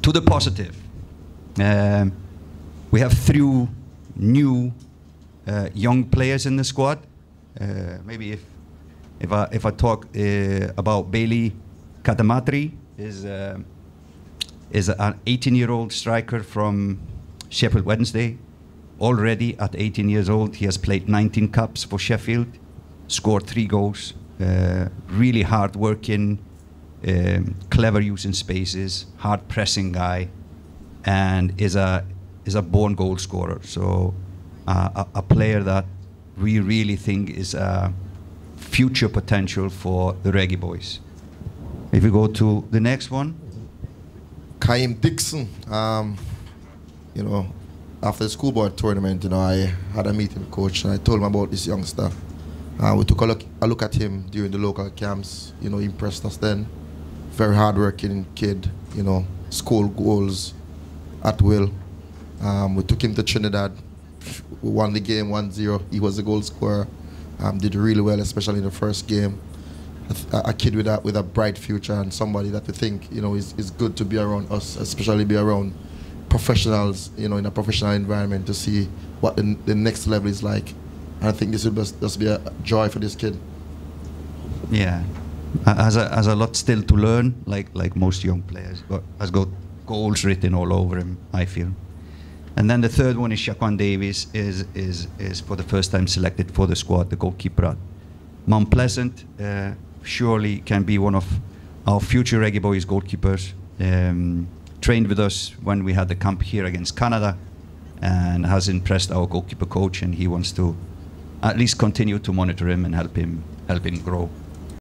To the positive, we have 3 new young players in the squad. Maybe if I talk about Bailey Cadamarteri, is an 18-year-old striker from Sheffield Wednesday. Already at 18 years old, he has played 19 caps for Sheffield, scored 3 goals. Really hard-working, clever using spaces, hard-pressing guy, and is a born goal scorer. So a player that we really think is a future potential for the Reggae Boyz. If we go to the next one. Kaheim Dixon, you know, after the schoolboy tournament, you know, I had a meeting with coach and I told him about this youngster. We took a look at him during the local camps. You know, he impressed us then. Very hard-working kid, you know, scored goals at will. We took him to Trinidad. We won the game 1-0. He was the goal scorer. Did really well, especially in the first game. A kid with a bright future and somebody that we think, you know, is good to be around us, especially be around professionals, you know, in a professional environment to see what the next level is like. And I think this will just be a joy for this kid. Yeah, has a lot still to learn, like most young players, but has got goals written all over him, I feel. And then the third one is Shaquan Davies, is for the first time selected for the squad, the goalkeeper at Mount Pleasant. Surely can be one of our future Reggae Boyz goalkeepers. Trained with us when we had the camp here against Canada, and has impressed our goalkeeper coach, and he wants to at least continue to monitor him and help him grow.